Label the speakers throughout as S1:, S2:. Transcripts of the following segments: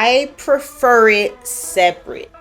S1: I prefer it separate.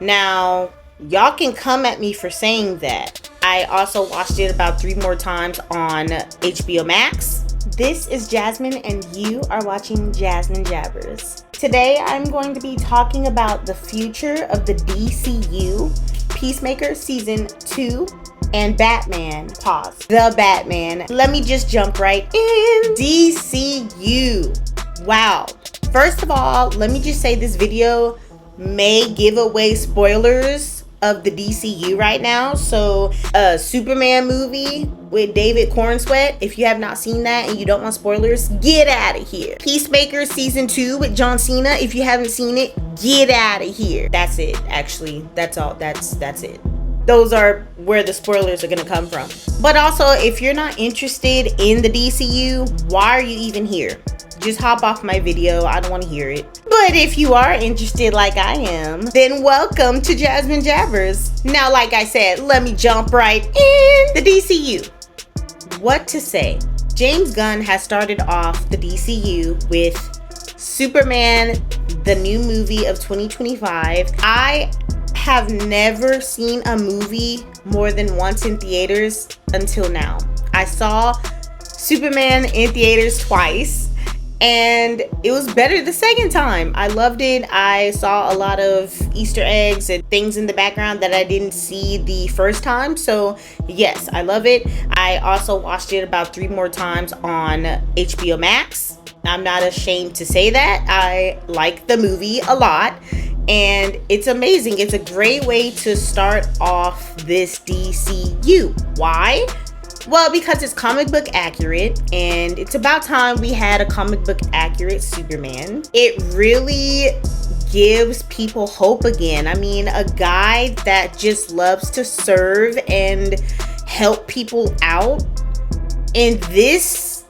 S1: Now, y'all can come at me for saying that. I also watched it about 3 more times on HBO Max. This is Jasmine and you are watching Jasmine Jabbers. Today I'm going to be talking about the future of the DCEU, Peacemaker Season 2, and Batman. The Batman. Let me just jump right in. DCU. Wow. First of all, let me just say this video may give away spoilers of the DCU right now. So a Superman movie with David Cornsweet, if you have not seen that and you don't want spoilers, get out of here. Peacemaker Season 2 with John Cena, if you haven't seen it, get out of here. That's it. Actually, that's all. That's it. Those are where the spoilers are gonna come from. But also, if you're not interested in the DCU, why are you even here? Just hop off my video. I don't want to hear it. But if you are interested like I am, then welcome to Jasmine Jabbers. Now, like I said, let me jump right in. The DCU. What to say? James Gunn has started off the DCU with Superman, the new movie of 2025. I have never seen a movie more than once in theaters until now. I saw Superman in theaters twice, and it was better the second time. I loved it. I saw a lot of Easter eggs and things in the background that I didn't see the first time. So yes, I love it. I also watched it about 3 more times on HBO Max. I'm not ashamed to say that. I like the movie a lot, and it's amazing. It's a great way to start off this DCU. Why? Well, because it's comic book accurate, and it's about time we had a comic book accurate Superman. It really gives people hope again. I mean, a guy that just loves to serve and help people out in this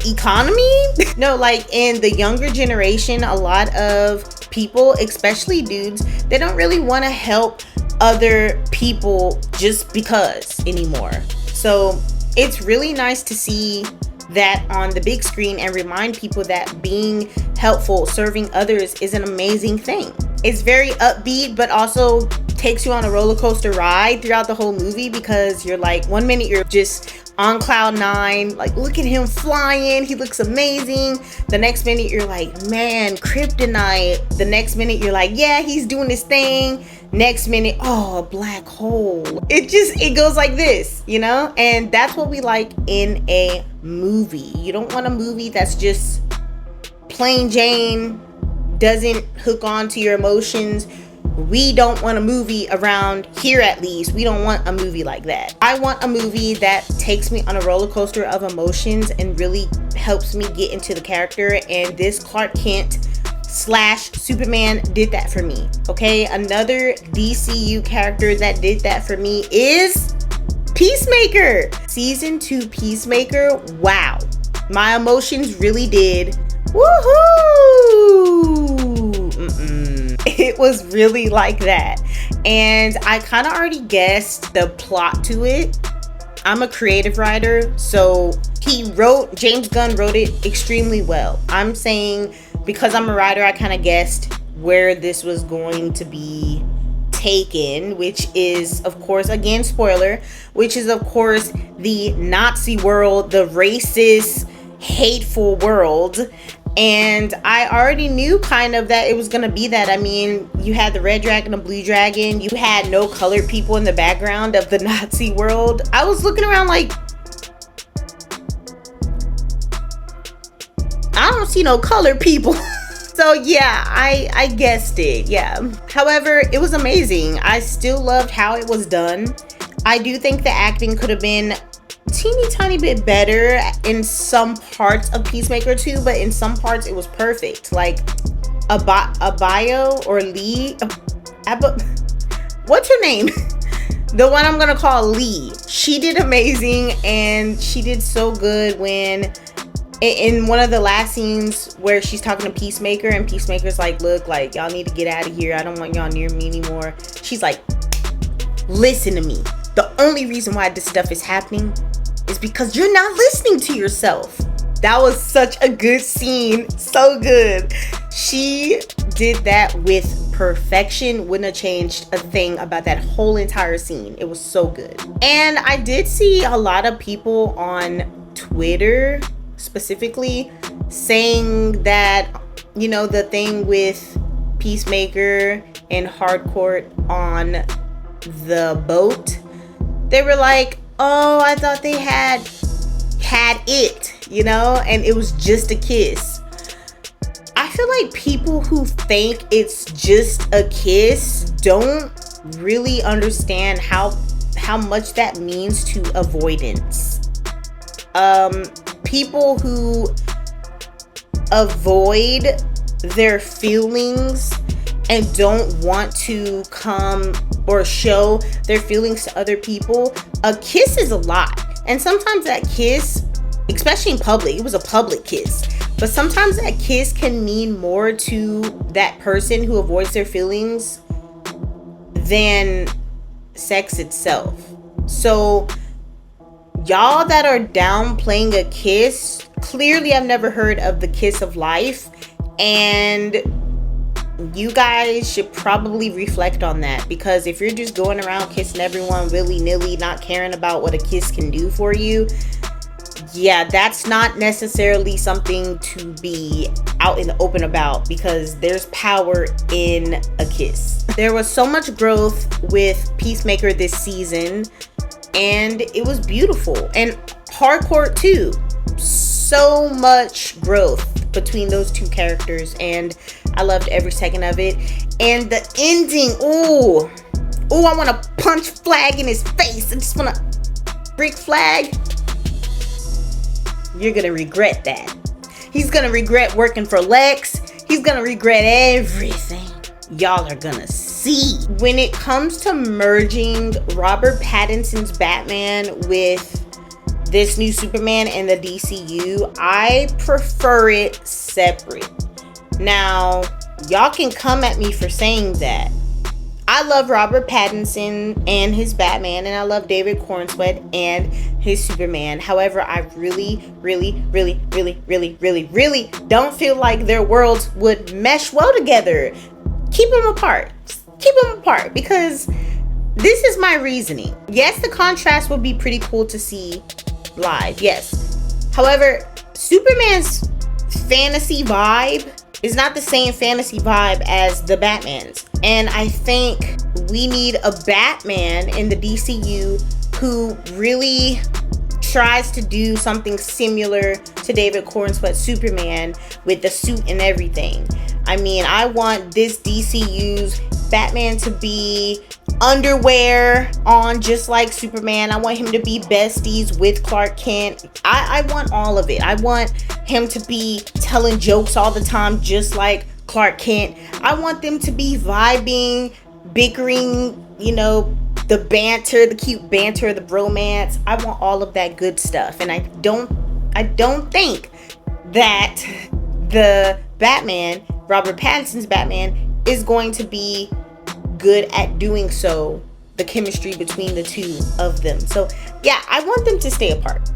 S1: economy. No, like in the younger generation, a lot of people, especially dudes, they don't really want to help other people just because anymore. So it's really nice to see that on the big screen and remind people that being helpful, serving others is an amazing thing. It's very upbeat, but also takes you on a roller coaster ride throughout the whole movie, because you're like, one minute you're just on cloud 9, like, look at him flying, he looks amazing. The next minute you're like, man, kryptonite. The next minute you're like, yeah, he's doing his thing. Next minute, oh, a black hole. It goes like this, you know? And that's what we like in a movie. You don't want a movie that's just plain Jane, doesn't hook on to your emotions. We don't want a movie around here, at least. We don't want a movie like that. I want a movie that takes me on a roller coaster of emotions and really helps me get into the character. And this Clark Kent / Superman did that for me. Okay, another DCU character that did that for me is Peacemaker. Season 2 Peacemaker. Wow, my emotions really did. Woohoo! It was really like that. And I kind of already guessed the plot to it. I'm a creative writer, so James Gunn wrote it extremely well. I'm saying, because I'm a writer, I kind of guessed where this was going to be taken, which is, of course, again, spoiler, which is, of course, the Nazi world, the racist, hateful world. And I already knew kind of that it was going to be that. I mean, you had the red dragon, the blue dragon. You had no colored people in the background of the Nazi world. I was looking around like, I don't see no colored people. So yeah, I guessed it. Yeah. However, it was amazing. I still loved how it was done. I do think the acting could have been teeny tiny bit better in some parts of Peacemaker 2, but in some parts it was perfect. Like Abayo or Lee, what's her name? The one I'm gonna call Lee. She did amazing, and she did so good when in one of the last scenes where she's talking to Peacemaker, and Peacemaker's like, look, like, y'all need to get out of here. I don't want y'all near me anymore. She's like, listen to me. The only reason why this stuff is happening is because you're not listening to yourself. That was such a good scene. So good. She did that with perfection. Wouldn't have changed a thing about that whole entire scene. It was so good. And I did see a lot of people on Twitter specifically saying that, you know, the thing with Peacemaker and Hardcourt on the boat, they were like, oh, I thought they had it, you know, and it was just a kiss. I feel like people who think it's just a kiss don't really understand how much that means to avoidance. People who avoid their feelings and don't want to come or show their feelings to other people, a kiss is a lot. And sometimes that kiss, especially in public, it was a public kiss, but sometimes that kiss can mean more to that person who avoids their feelings than sex itself. So y'all that are downplaying a kiss, clearly I've never heard of the kiss of life, and you guys should probably reflect on that, because if you're just going around kissing everyone willy-nilly, not caring about what a kiss can do for you, yeah, that's not necessarily something to be out in the open about, because there's power in a kiss. There was so much growth with Peacemaker this season, and it was beautiful. And Hardcourt too. So much growth between those two characters, and I loved every second of it. And the ending, ooh, I want to punch Flag in his face. I just want to break Flag. You're gonna regret that. He's gonna regret working for Lex. He's gonna regret everything. Y'all are gonna see. When it comes to merging Robert Pattinson's Batman with this new Superman and the DCU, I prefer it separate. Now, y'all can come at me for saying that. I love Robert Pattinson and his Batman, and I love David Cornsweet and his Superman. However, I really don't feel like their worlds would mesh well together. Keep them apart. Keep them apart, because this is my reasoning. Yes, the contrast would be pretty cool to see live. Yes. However, Superman's fantasy vibe is not the same fantasy vibe as the Batman's. And I think we need a Batman in the DCU who really tries to do something similar to David Cornsweet's Superman with the suit and everything. I mean, I want this DCU's Batman to be underwear on just like Superman. I want him to be besties with Clark Kent. I want all of it. I want him to be telling jokes all the time just like Clark Kent. I want them to be vibing, bickering, you know, the banter, the cute banter, the bromance. I want all of that good stuff. And I don't think that the Batman, Robert Pattinson's Batman, is going to be good at doing so, the chemistry between the two of them. So yeah, I want them to stay apart.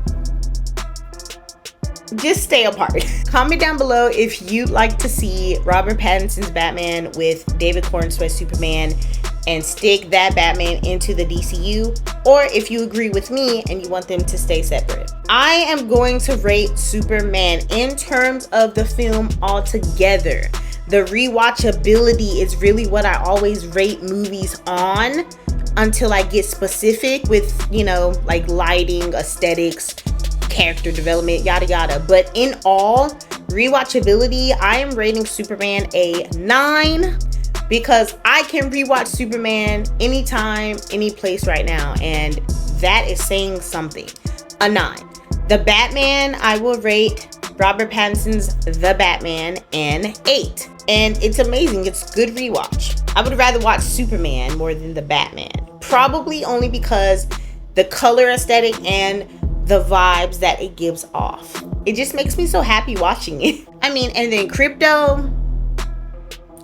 S1: Just stay apart. Comment down below if you'd like to see Robert Pattinson's Batman with David Cornsweet's Superman and stick that Batman into the DCU, or if you agree with me and you want them to stay separate. I am going to rate Superman in terms of the film altogether. The rewatchability is really what I always rate movies on until I get specific with, you know, like lighting, aesthetics, character development, yada yada. But in all, rewatchability, I am rating Superman a 9 because I can rewatch Superman anytime, any place right now, and that is saying something. A 9. The Batman, I will rate Robert Pattinson's The Batman an 8. And it's amazing. It's good rewatch. I would rather watch Superman more than the Batman. Probably only because the color aesthetic and the vibes that it gives off. It just makes me so happy watching it. I mean, and then Crypto,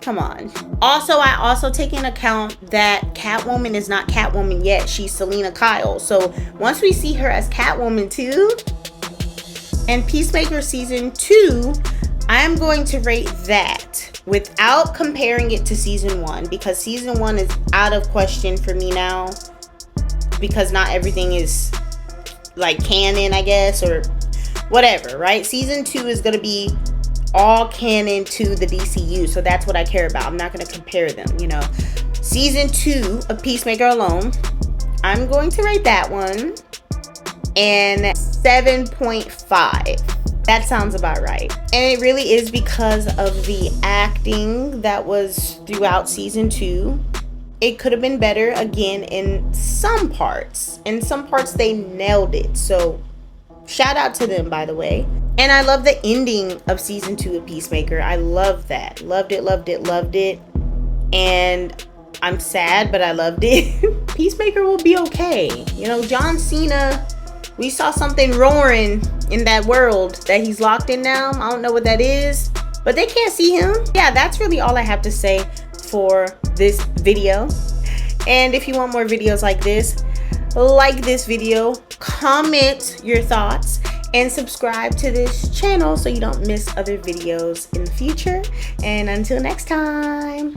S1: come on. Also, I also take into account that Catwoman is not Catwoman yet. She's Selena Kyle. So once we see her as Catwoman too, and Peacemaker season 2, I am going to rate that without comparing it to season 1, because season 1 is out of question for me now, because not everything is like canon, I guess, or whatever, right? Season 2 is going to be all canon to the DCU, so that's what I care about. I'm not going to compare them, you know. Season 2 of Peacemaker alone, I'm going to rate that one and 7.5. That sounds about right. And it really is because of the acting that was throughout season 2. It could have been better, again, in some parts. In some parts, they nailed it. So, shout out to them, by the way. And I love the ending of season 2 of Peacemaker. I love that. Loved it, loved it, loved it. And I'm sad, but I loved it. Peacemaker will be okay. You know, John Cena, we saw something roaring in that world that he's locked in now. I don't know what that is, but they can't see him. Yeah, that's really all I have to say for this video. And if you want more videos like this, like this video, comment your thoughts, and subscribe to this channel so you don't miss other videos in the future. And until next time.